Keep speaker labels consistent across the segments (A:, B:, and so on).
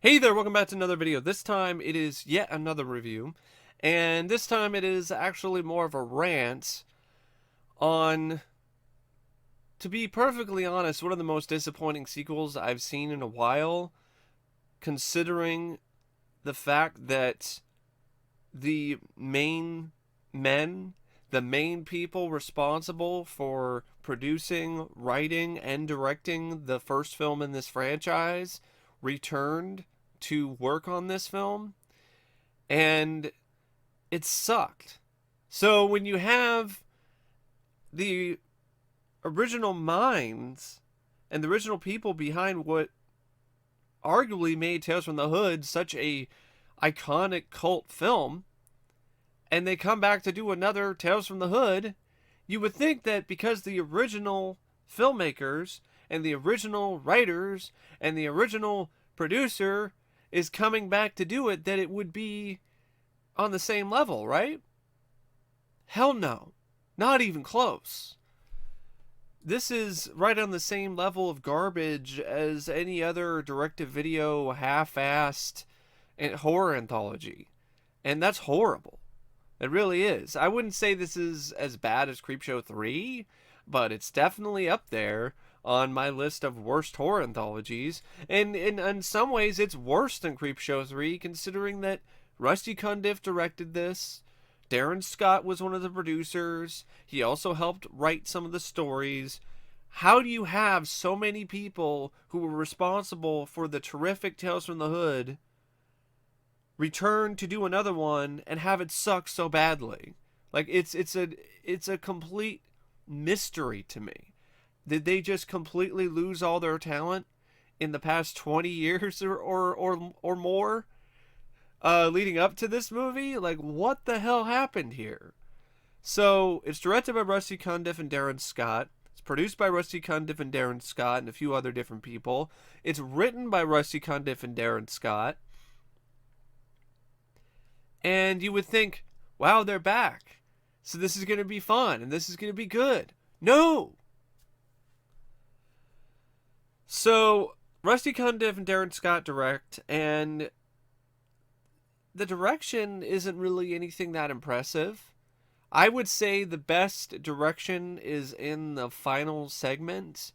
A: Hey there, welcome back to another video. This time it is yet another review, and this time it is actually more of a rant on, to be perfectly honest, one of the most disappointing sequels I've seen in a while, considering the fact that the main men, the main people responsible for producing, writing, and directing the first film in this franchise returned to work on this film, and it sucked. So when you have the original minds and the original people behind what arguably made Tales from the Hood such a iconic cult film, and they come back to do another Tales from the Hood, you would think that because the original filmmakers and the original writers and the original producer is coming back to do it, that it would be on the same level, right? Hell no. Not even close. This is right on the same level of garbage as any other direct-to-video half-assed horror anthology. And that's horrible. It really is. I wouldn't say this is as bad as Creepshow 3, but it's definitely up there on my list of worst horror anthologies. And in some ways, it's worse than Creepshow 3, considering that Rusty Cundieff directed this. Darin Scott was one of the producers. He also helped write some of the stories. How do you have so many people who were responsible for the terrific Tales from the Hood return to do another one and have it suck so badly? Like, it's a complete mystery to me. Did they just completely lose all their talent in the past 20 years or more leading up to this movie? Like, what the hell happened here? So, it's directed by Rusty Cundieff and Darin Scott. It's produced by Rusty Cundieff and Darin Scott and a few other different people. It's written by Rusty Cundieff and Darin Scott. And you would think, wow, they're back. So this is going to be fun and this is going to be good. No! So, Rusty Cundieff and Darin Scott direct, and the direction isn't really anything that impressive. I would say the best direction is in the final segment.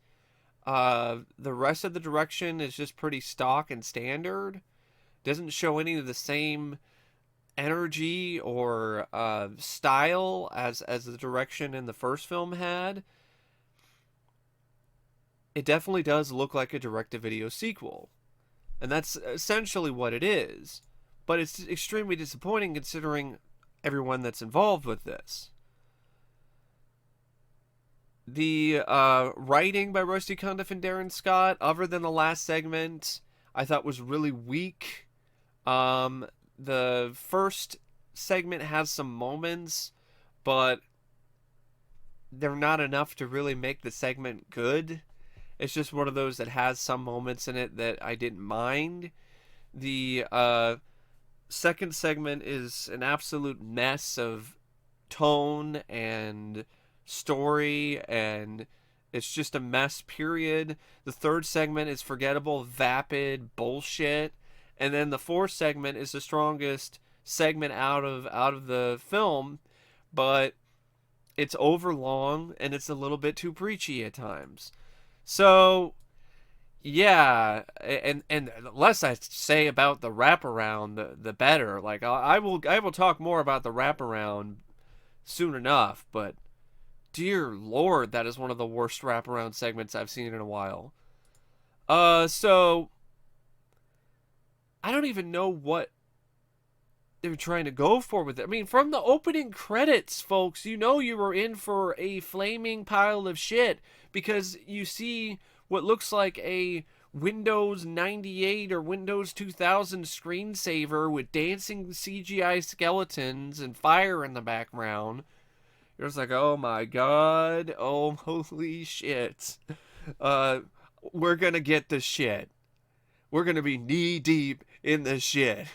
A: The rest of the direction is just pretty stock and standard. Doesn't show any of the same energy or style as the direction in the first film had. It definitely does look like a direct-to-video sequel. And that's essentially what it is. But it's extremely disappointing considering everyone that's involved with this. The writing by Rusty Cundieff and Darin Scott, other than the last segment, I thought was really weak. The first segment has some moments, but they're not enough to really make the segment good. It's just one of those that has some moments in it that I didn't mind. The second segment is an absolute mess of tone and story, and it's just a mess, period. The third segment is forgettable, vapid bullshit. And then the fourth segment is the strongest segment out of the film, but it's overlong and it's a little bit too preachy at times. So, yeah, and the less I say about the wraparound, the better. Like, I will talk more about the wraparound soon enough, but dear Lord, that is one of the worst wraparound segments I've seen in a while. So I don't even know what they were trying to go for with it. I mean, from the opening credits, folks, you know you were in for a flaming pile of shit, because you see what looks like a Windows 98 or Windows 2000 screensaver with dancing CGI skeletons and fire in the background. You're just like, oh my god, oh holy shit. We're gonna get the shit. We're gonna be knee deep in the shit.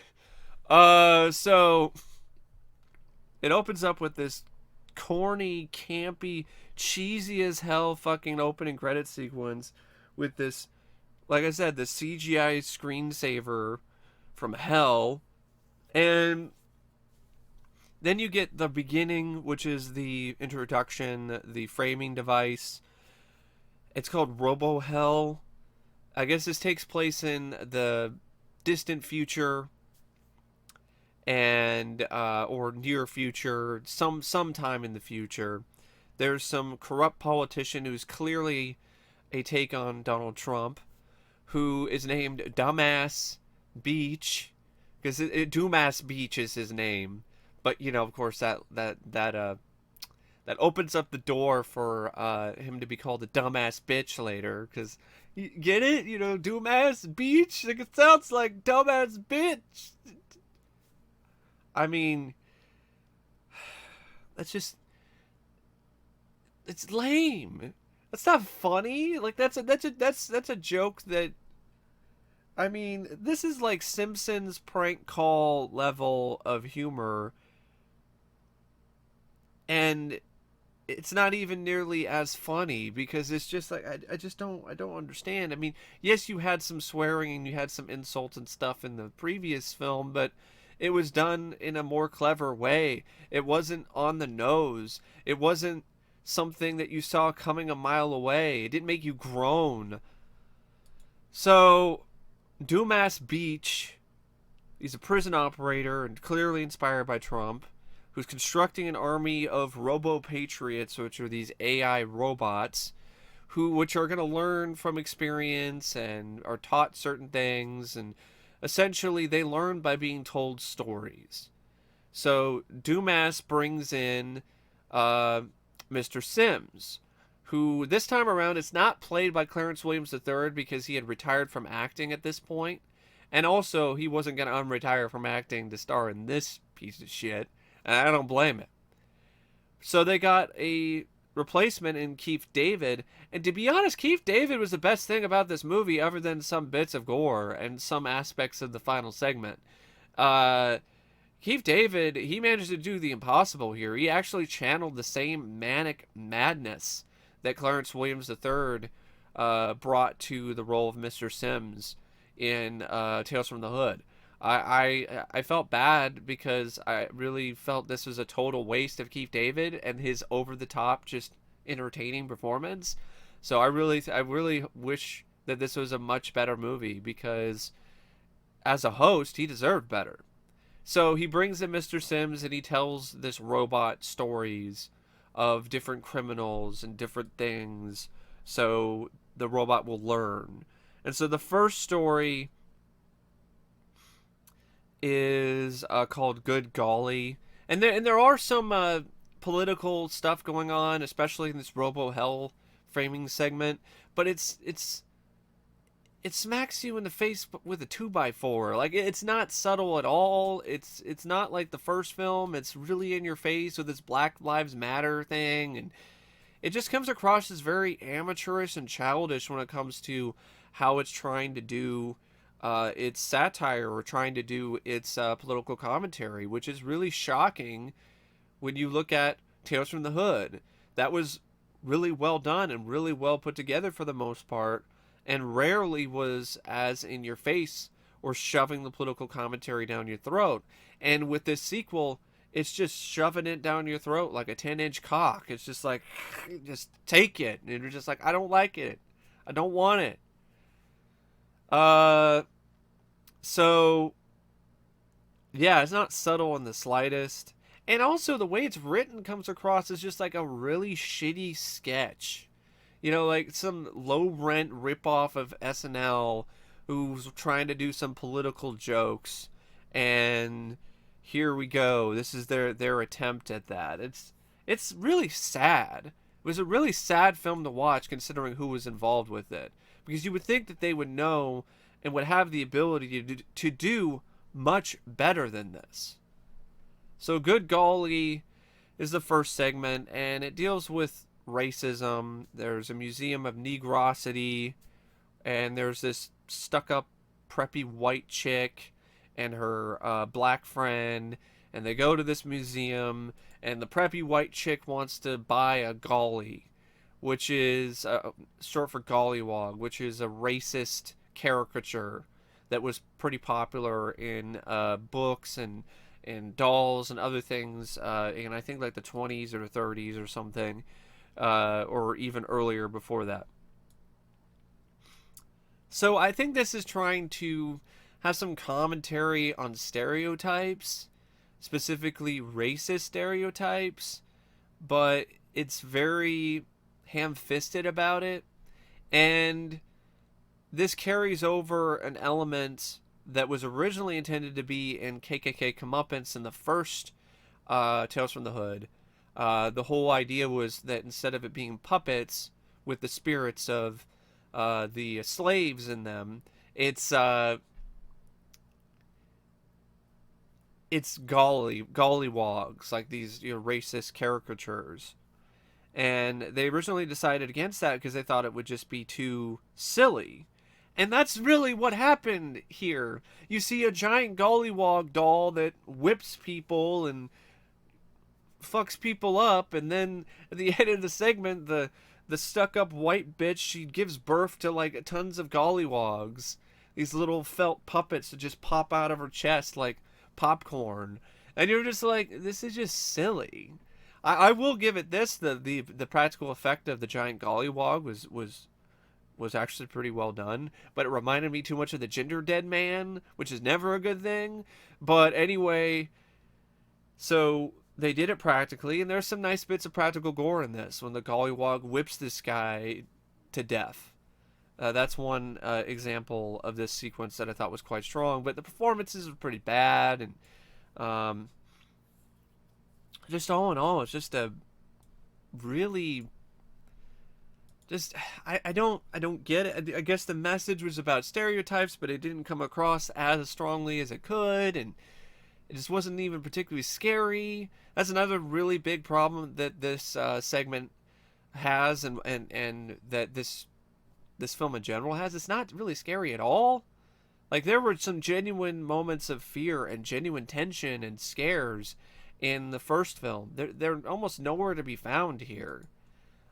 A: So it opens up with this corny, campy, cheesy as hell fucking opening credit sequence with this like I said, the CGI screensaver from hell. And then you get the beginning, which is the introduction, the framing device. It's called Robo Hell. I guess this takes place in the distant future and or near future, sometime in the future. There's some corrupt politician who's clearly a take on Donald Trump, who is named Dumbass Beach, because Dumas Beach is his name. But you know, of course, that opens up the door for him to be called a dumbass bitch later. Because you get it, you know, Dumas Beach. Like it sounds like dumbass bitch. I mean, that's just it's lame. That's not funny. Like that's a joke that I mean, this is like Simpsons prank call level of humor, and it's not even nearly as funny because it's just like I don't understand. I mean, yes, you had some swearing and you had some insults and stuff in the previous film, but it was done in a more clever way. It wasn't on the nose. It wasn't something that you saw coming a mile away. It didn't make you groan. So, Dumas Beach, he's a prison operator and clearly inspired by Trump, who's constructing an army of robo-patriots, which are these AI robots, which are going to learn from experience and are taught certain things, and essentially they learn by being told stories. So Dumas brings in Mr. Sims, who this time around is not played by Clarence Williams III because he had retired from acting at this point, and also he wasn't going to unretire from acting to star in this piece of shit, and I don't blame it. So they got a replacement in Keith David, and to be honest, Keith David was the best thing about this movie other than some bits of gore and some aspects of the final segment. Keith David, he managed to do the impossible here. He actually channeled the same manic madness that Clarence Williams III brought to the role of Mr. Sims in Tales from the Hood. I felt bad because I really felt this was a total waste of Keith David and his over the top just entertaining performance. So I really wish that this was a much better movie because as a host he deserved better. So he brings in Mr. Sims and he tells this robot stories of different criminals and different things so the robot will learn. And so the first story is called Good Golly. And there are some political stuff going on, especially in this Robo Hell framing segment, but it smacks you in the face with a 2x4. Like it's not subtle at all. It's not like the first film. It's really in your face with this Black Lives Matter thing, and it just comes across as very amateurish and childish when it comes to how it's trying to do its satire or trying to do its political commentary, which is really shocking when you look at Tales from the Hood. That was really well done and really well put together for the most part, and rarely was as in your face or shoving the political commentary down your throat. And with this sequel, it's just shoving it down your throat like a 10-inch cock. It's just like, just take it. And you're just like, I don't like it. I don't want it. So, yeah, it's not subtle in the slightest. And also, the way it's written comes across as just like a really shitty sketch. You know, like some low-rent ripoff of SNL who's trying to do some political jokes. And here we go. This is their attempt at that. It's really sad. It was a really sad film to watch considering who was involved with it. Because you would think that they would know and would have the ability to do much better than this. So Good Golly is the first segment, and it deals with racism. There's a museum of negrosity, and there's this stuck-up preppy white chick and her black friend, and they go to this museum, and the preppy white chick wants to buy a golly, which is short for gollywog, which is a racist caricature that was pretty popular in books and dolls and other things, and I think like the 20s or 30s or something, or even earlier before that. So I think this is trying to have some commentary on stereotypes, specifically racist stereotypes, but it's very ham-fisted about it. And this carries over an element that was originally intended to be in KKK Comeuppance in the first Tales from the Hood. The whole idea was that instead of it being puppets with the spirits of the slaves in them, it's gollywogs, like these racist caricatures. And they originally decided against that because they thought it would just be too silly. And that's really what happened here. You see a giant gollywog doll that whips people and fucks people up, and then at the end of the segment, the stuck-up white bitch, she gives birth to like tons of gollywogs. These little felt puppets that just pop out of her chest like popcorn. And you're just like, this is just silly. I will give it this: the practical effect of the giant gollywog was actually pretty well done, but it reminded me too much of the Gender Dead Man, which is never a good thing. But anyway, so they did it practically, and there's some nice bits of practical gore in this when the gollywog whips this guy to death. That's one example of this sequence that I thought was quite strong, but the performances were pretty bad, and just all in all, it's just a really just I don't get it. I guess the message was about stereotypes, but it didn't come across as strongly as it could, and it just wasn't even particularly scary. That's another really big problem that this segment has, and that this film in general has. It's not really scary at all. Like, there were some genuine moments of fear and genuine tension and scares in the first film. They're almost nowhere to be found here.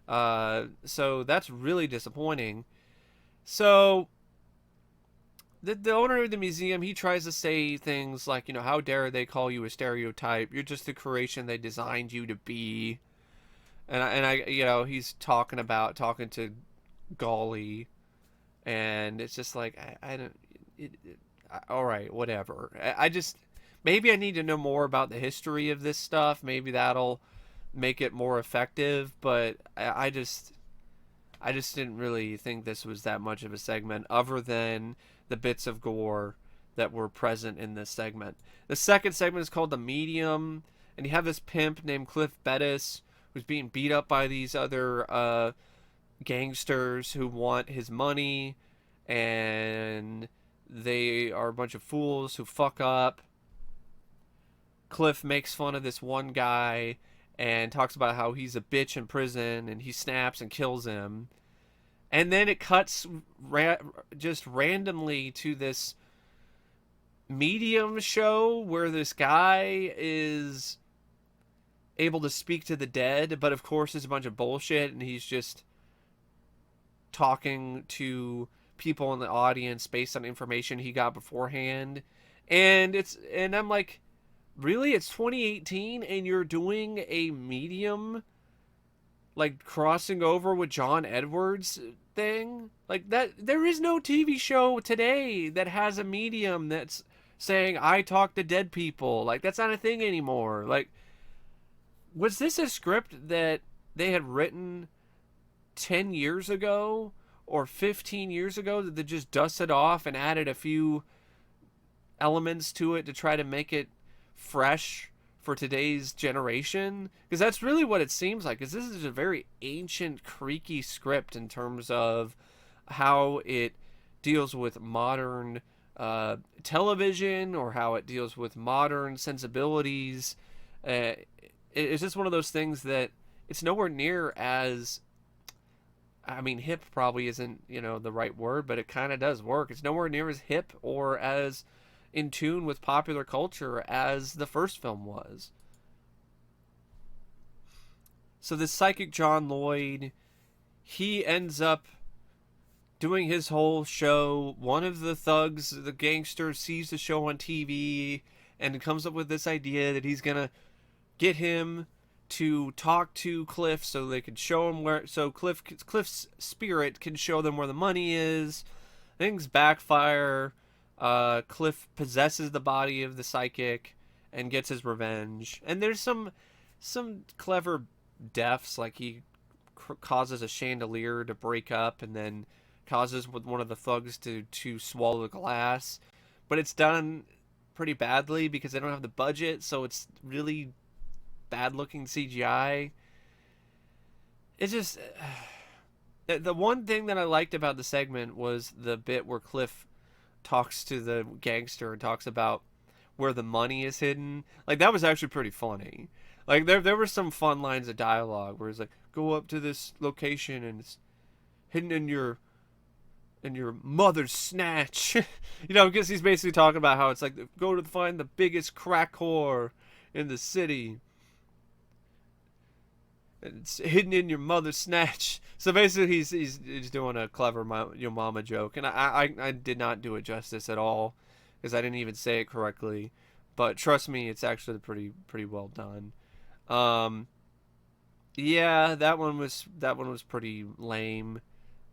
A: So that's really disappointing. So the owner of the museum, he tries to say things like, how dare they call you a stereotype? You're just the creation they designed you to be. And I he's talking to Golly, and it's just like, I don't. All right, whatever. I just, maybe I need to know more about the history of this stuff. Maybe that'll make it more effective. But I just didn't really think this was that much of a segment, other than the bits of gore that were present in this segment. The second segment is called The Medium, and you have this pimp named Cliff Bettis who's being beat up by these other gangsters who want his money, and they are a bunch of fools who fuck up. Cliff makes fun of this one guy and talks about how he's a bitch in prison, and he snaps and kills him. And then it cuts just randomly to this medium show where this guy is able to speak to the dead, but of course it's a bunch of bullshit, and he's just talking to people in the audience based on information he got beforehand. And I'm like, really? It's 2018 and you're doing a medium, like, crossing over with John Edwards thing? Like, that, there is no TV show today that has a medium that's saying, I talk to dead people. Like, that's not a thing anymore. Like, was this a script that they had written 10 years ago or 15 years ago that they just dusted off and added a few elements to it to try to make it fresh for today's generation? Because that's really what it seems like, because this is a very ancient, creaky script in terms of how it deals with modern television, or how it deals with modern sensibilities. It's just one of those things that it's nowhere near as, I mean, hip probably isn't, the right word, but it kind of does work. It's nowhere near as hip or as in tune with popular culture as the first film was. So this psychic John Lloyd, he ends up doing his whole show. One of the thugs, the gangster, sees the show on TV and comes up with this idea that he's gonna get him to talk to Cliff so they can show him where. So Cliff's spirit can show them where the money is. Things backfire. Cliff possesses the body of the psychic and gets his revenge. And there's some clever deaths, like he causes a chandelier to break up and then causes one of the thugs to swallow the glass. But it's done pretty badly because they don't have the budget, so it's really bad looking CGI. It's just the one thing that I liked about the segment was the bit where Cliff talks to the gangster and talks about where the money is hidden. Like, that was actually pretty funny. Like, there were some fun lines of dialogue where it's like, go up to this location and it's hidden in your mother's snatch. You know, because he's basically talking about how it's like, go to find the biggest crack whore in the city. It's hidden in your mother's snatch. So basically, he's doing a clever your mama joke, and I did not do it justice at all because I didn't even say it correctly. But trust me, it's actually pretty well done. Yeah, that one was pretty lame.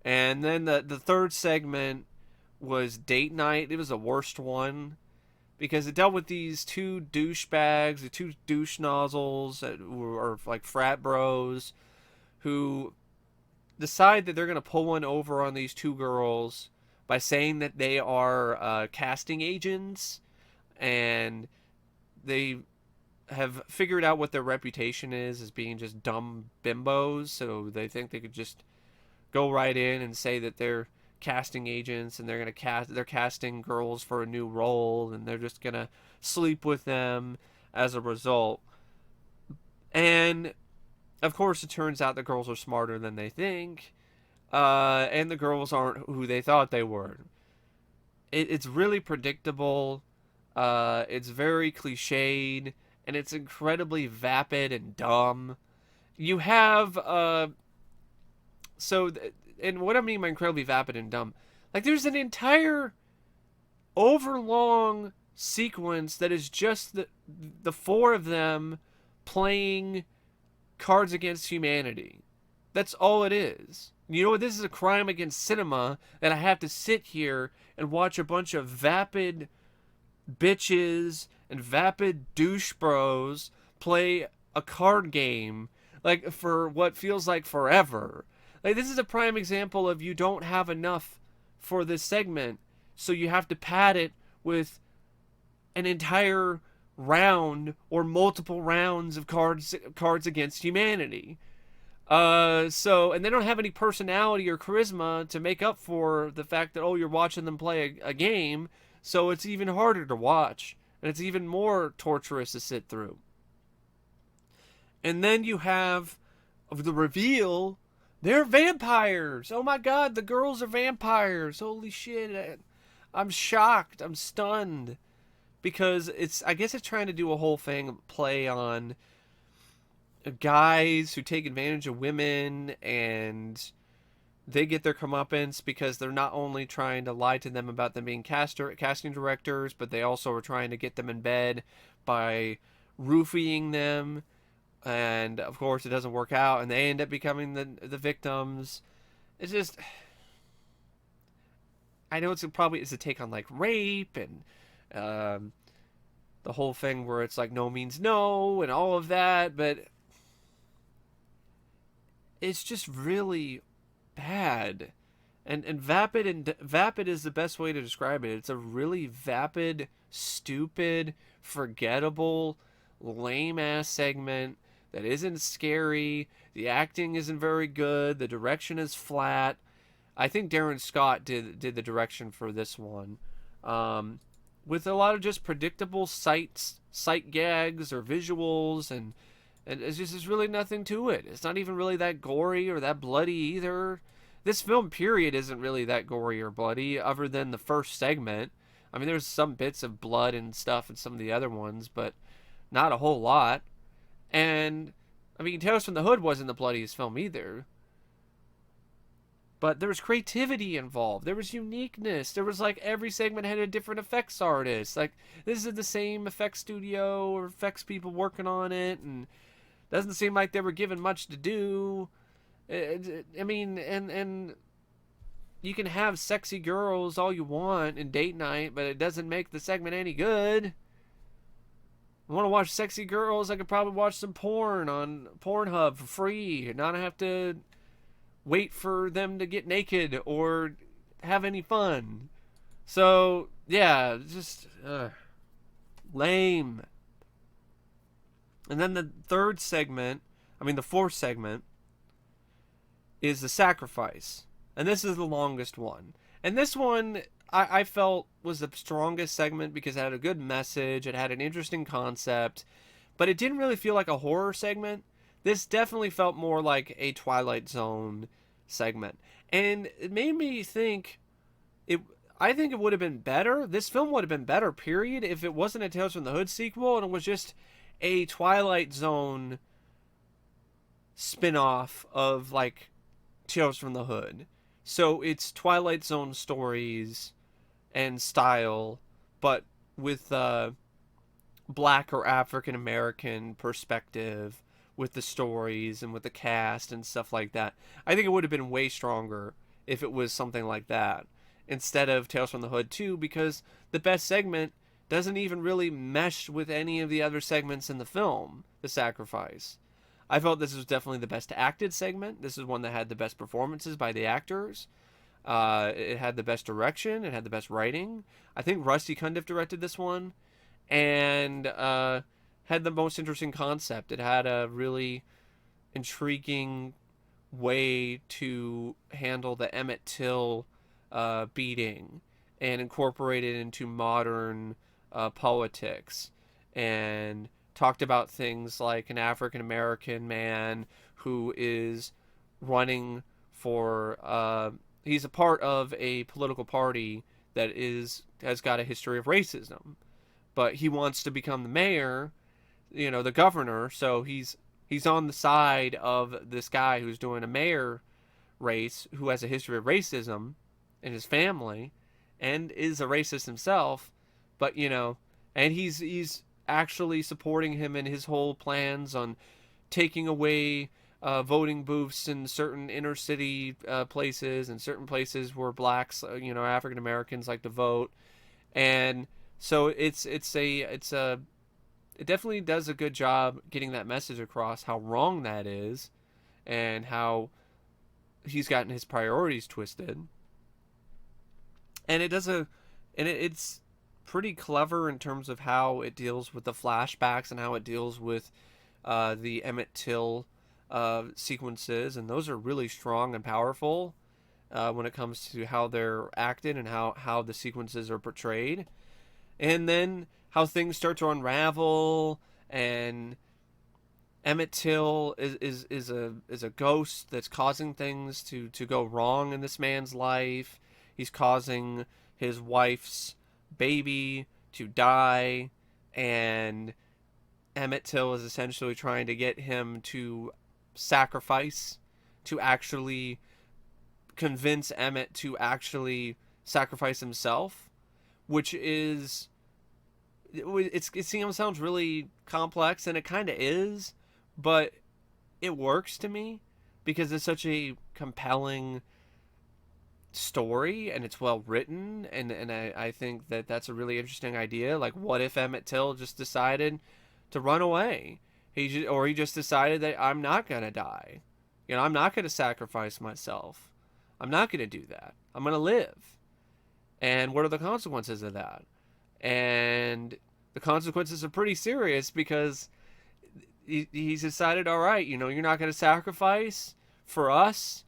A: And then the third segment was date night. It was the worst one because it dealt with these two douchebags, the two douche nozzles who are like frat bros who decide that they're going to pull one over on these two girls by saying that they are casting agents, and they have figured out what their reputation is as being just dumb bimbos, so they think they could just go right in and say that they're casting agents and they're casting girls for a new role and they're just gonna sleep with them as a result. And of course it turns out the girls are smarter than they think, and the girls aren't who they thought they were. It's really predictable, it's very cliched, and it's incredibly vapid and dumb. You have and what I mean by incredibly vapid and dumb, like there's an entire overlong sequence that is just the four of them playing Cards Against Humanity. That's all it is. You know what? This is a crime against cinema that I have to sit here and watch a bunch of vapid bitches and vapid douche bros play a card game like for what feels like forever. Like, this is a prime example of you don't have enough for this segment, so you have to pad it with an entire round or multiple rounds of Cards Against Humanity. And they don't have any personality or charisma to make up for the fact that, oh, you're watching them play a game, so it's even harder to watch, and it's even more torturous to sit through. And then you have the reveal. They're vampires. Oh my god, the girls are vampires. Holy shit. I'm shocked. I'm stunned. Because I guess it's trying to do a whole thing, play on guys who take advantage of women, and they get their comeuppance because they're not only trying to lie to them about them being casting directors, but they also are trying to get them in bed by roofing them. And of course it doesn't work out, and they end up becoming the victims. It's just, I know it's a take on like rape and the whole thing where it's like no means no and all of that, but it's just really bad. And vapid is the best way to describe it. It's a really vapid, stupid, forgettable, lame ass segment that isn't scary. The acting isn't very good. The direction is flat. I think Darin Scott did the direction for this one, with a lot of just predictable sight gags or visuals, and there's really nothing to it. It's not even really that gory or that bloody either. This film, period, isn't really that gory or bloody, other than the first segment. I mean, there's some bits of blood and stuff in some of the other ones, but not a whole lot. And, I mean, Tales from the Hood wasn't the bloodiest film either. but there was creativity involved. There was uniqueness. There was like every segment had a different effects artist. Like this is the same effects studio or effects people working on it, and doesn't seem like they were given much to do. I mean, and you can have sexy girls all you want in date night, but it doesn't make the segment any good. I want to watch sexy girls, I could probably watch some porn on Pornhub for free and not have to wait for them to get naked or have any fun. So, yeah, just lame. And then the fourth segment is the sacrifice. And this is the longest one. And this one I felt was the strongest segment because it had a good message, it had an interesting concept, but it didn't really feel like a horror segment. This definitely felt more like a Twilight Zone segment. And it made me think I think it would have been better. This film would have been better, period, if it wasn't a Tales from the Hood sequel and it was just a Twilight Zone spin-off of like Tales from the Hood. So it's Twilight Zone stories and style, but with black or African American perspective with the stories and with the cast and stuff like that. I think it would have been way stronger if it was something like that instead of Tales from the Hood 2, because the best segment doesn't even really mesh with any of the other segments in the film, The Sacrifice. I felt this was definitely the best acted segment. This is one that had the best performances by the actors. It had the best direction. It had the best writing. I think Rusty Cundieff directed this one, and had the most interesting concept. It had a really intriguing way to handle the Emmett Till beating and incorporate it into modern politics, and talked about things like an African American man who is running for he's a part of a political party that has got a history of racism, but he wants to become the mayor, the governor, so he's on the side of this guy who's doing a mayor race who has a history of racism in his family and is a racist himself, but and he's actually supporting him in his whole plans on taking away voting booths in certain inner city places and certain places where blacks, African Americans like to vote. And so it definitely does a good job getting that message across, how wrong that is and how he's gotten his priorities twisted. And it's pretty clever in terms of how it deals with the flashbacks and how it deals with the Emmett Till sequences, and those are really strong and powerful when it comes to how they're acted and how the sequences are portrayed. And then how things start to unravel, and Emmett Till is a ghost that's causing things to go wrong in this man's life. He's causing his wife's baby to die, and Emmett Till is essentially trying to get him to sacrifice, to actually convince Emmett to actually sacrifice himself, which is it sounds really complex, and it kind of is, but it works to me because it's such a compelling story and it's well written, and I think that's a really interesting idea. Like, what if Emmett Till just decided to run away? He just decided that I'm not gonna die. I'm not gonna sacrifice myself. I'm not gonna do that. I'm gonna live. And what are the consequences of that? And the consequences are pretty serious because he's decided, all right, you're not gonna sacrifice for us,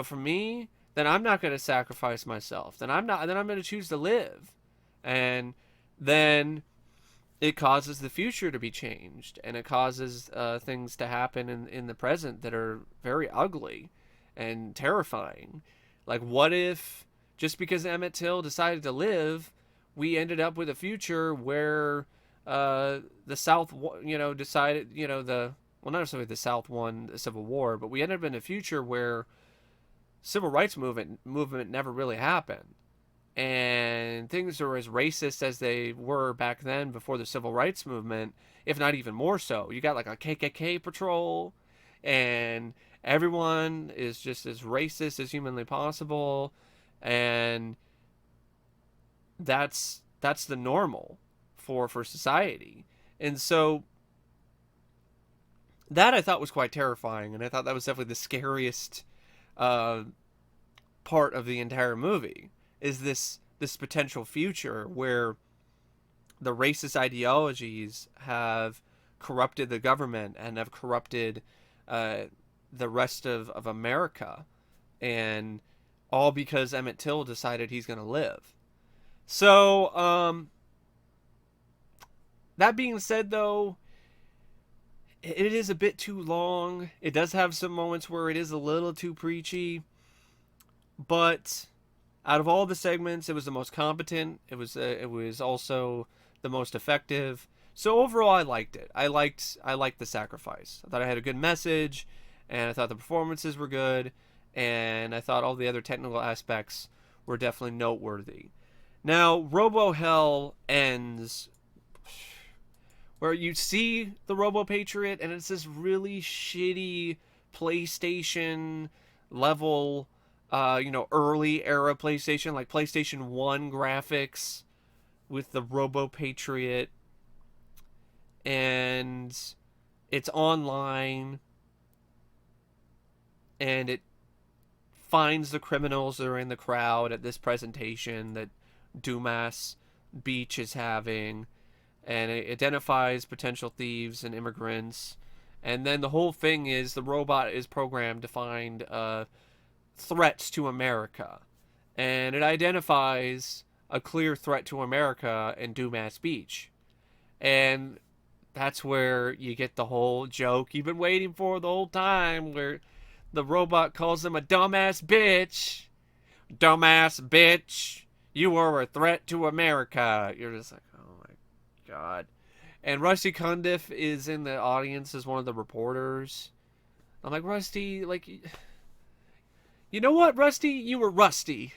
A: for me, then I'm not going to sacrifice myself. Then I'm going to choose to live. And then it causes the future to be changed, and it causes things to happen in the present that are very ugly and terrifying. Like, what if just because Emmett Till decided to live, we ended up with a future where the South, decided, not necessarily the South won the Civil War, but we ended up in a future where civil rights movement never really happened, and things are as racist as they were back then before the civil rights movement, if not even more so. You got like a KKK patrol, and everyone is just as racist as humanly possible, and that's the normal for society. And so that I thought was quite terrifying, and I thought that was definitely the scariest uh, part of the entire movie, is this potential future where the racist ideologies have corrupted the government and have corrupted uh, the rest of America, and all because Emmett Till decided he's going to live. So, that being said, though, it is a bit too long. It does have some moments where it is a little too preachy, but out of all the segments, it was the most competent. It was also the most effective. So overall, I liked it. I liked the sacrifice. I thought I had a good message, and I thought the performances were good, and I thought all the other technical aspects were definitely noteworthy. Now, Robo Hell ends where you see the Robo Patriot, and it's this really shitty PlayStation level, early era PlayStation, like PlayStation 1 graphics with the Robo Patriot, and it's online, and it finds the criminals that are in the crowd at this presentation that Dumas Beach is having, and it identifies potential thieves and immigrants. And then the whole thing is the robot is programmed to find threats to America. And it identifies a clear threat to America in Dumas Beach. And that's where you get the whole joke you've been waiting for the whole time, where the robot calls him a dumbass bitch. Dumbass bitch. You are a threat to America. You're just like, oh my God. And Rusty Cundieff is in the audience as one of the reporters. I'm like, Rusty, like, you know what, Rusty? You were rusty.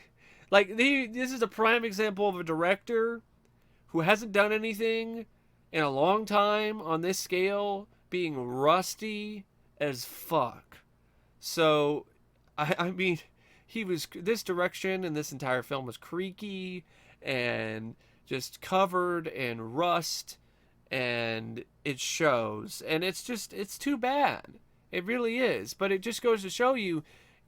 A: Like, this is a prime example of a director who hasn't done anything in a long time on this scale being rusty as fuck. So, I mean, this direction and this entire film was creaky and just covered in rust, and it shows. And it's too bad. It really is. But it just goes to show you,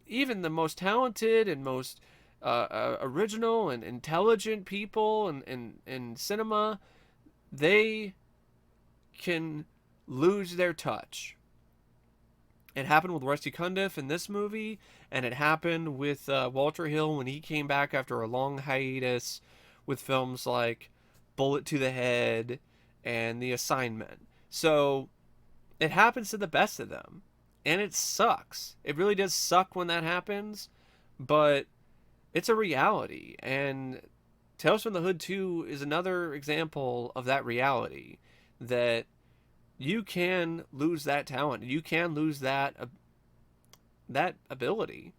A: even the most talented and most original and intelligent people in cinema, they can lose their touch. It happened with Rusty Cundieff in this movie, and it happened with Walter Hill when he came back after a long hiatus with films like Bullet to the Head and The Assignment. So it happens to the best of them, and it sucks. It really does suck when that happens, but it's a reality. And Tales from the Hood 2 is another example of that reality, that you can lose that talent. You can lose that ability,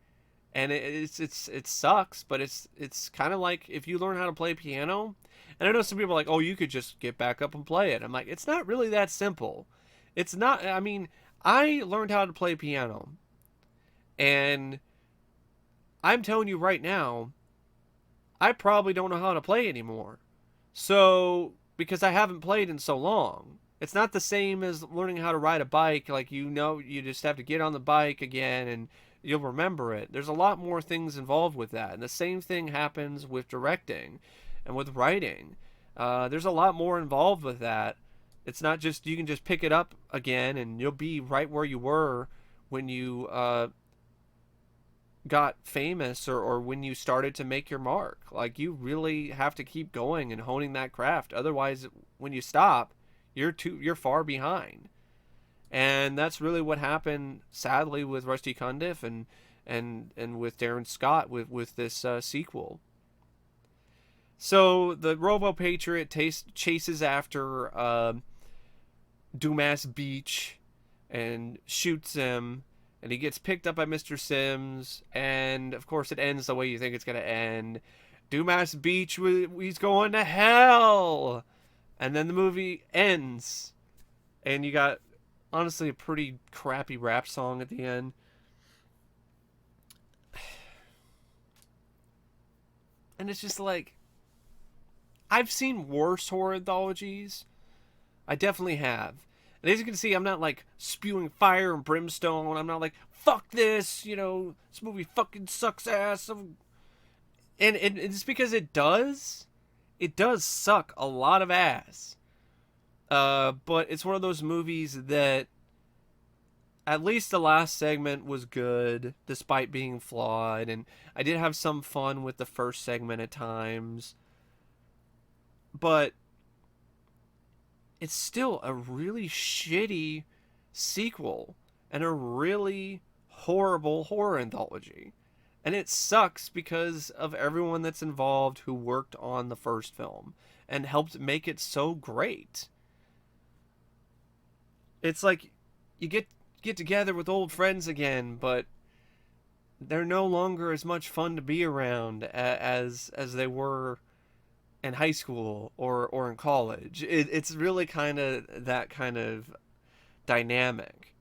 A: and it sucks. But it's kind of like if you learn how to play piano. And I know some people are like, "Oh, you could just get back up and play it." I'm like, it's not really that simple. It's not. I mean, I learned how to play piano, and I'm telling you right now, I probably don't know how to play anymore. So, because I haven't played in so long. It's not the same as learning how to ride a bike. Like, you just have to get on the bike again and you'll remember it. There's a lot more things involved with that. And the same thing happens with directing and with writing. There's a lot more involved with that. It's not just, you can just pick it up again and you'll be right where you were when you got famous, or when you started to make your mark. Like, you really have to keep going and honing that craft. Otherwise, when you stop, you're far behind. And that's really what happened, sadly, with Rusty Cundieff and with Darin Scott with this sequel. So the Robo Patriot chases after Dumas Beach and shoots him, and he gets picked up by Mr. Sims, and of course it ends the way you think it's going to end. Dumas Beach, he's going to hell! And then the movie ends, and you got, honestly, a pretty crappy rap song at the end. And it's just like, I've seen worse horror anthologies. I definitely have. And as you can see, I'm not like spewing fire and brimstone. I'm not like, fuck this, this movie fucking sucks ass. And it's because it does. It does suck a lot of ass. But it's one of those movies that at least the last segment was good, despite being flawed. And I did have some fun with the first segment at times. But it's still a really shitty sequel and a really horrible horror anthology. And it sucks because of everyone that's involved who worked on the first film and helped make it so great. It's like you get together with old friends again, but they're no longer as much fun to be around as they were in high school or in college. It's really kind of that kind of dynamic.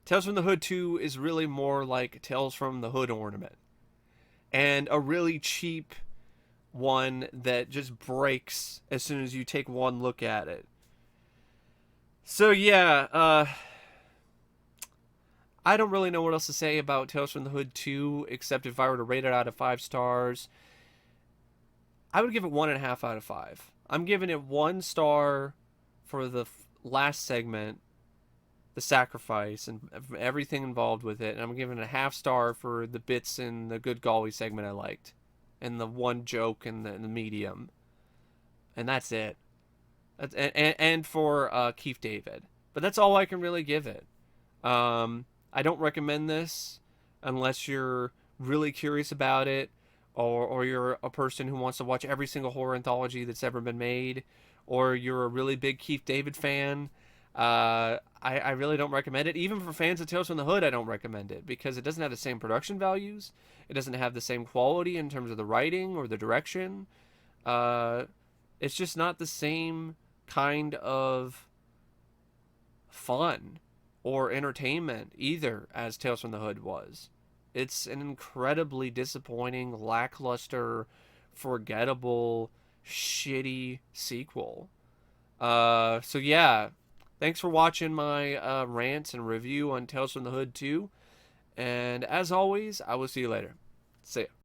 A: Tales from the Hood 2 is really more like Tales from the Hood ornament. And a really cheap one that just breaks as soon as you take one look at it. So yeah, I don't really know what else to say about Tales from the Hood 2, except if I were to rate it out of 5 stars, I would give it 1.5 out of 5. I'm giving it 1 star for the last segment, the sacrifice, and everything involved with it. And I'm giving it a 0.5 star for the bits in the good golly segment I liked, and the one joke in the medium. And that's it. And for Keith David. But that's all I can really give it. I don't recommend this unless you're really curious about it, or you're a person who wants to watch every single horror anthology that's ever been made, or you're a really big Keith David fan. I really don't recommend it. Even for fans of Tales from the Hood, I don't recommend it because it doesn't have the same production values. It doesn't have the same quality in terms of the writing or the direction. It's just not the same kind of fun or entertainment either as Tales from the Hood was. It's an incredibly disappointing, lackluster, forgettable, shitty sequel. So yeah, thanks for watching my rant and review on Tales from the Hood 2. And as always, I will see you later. See ya.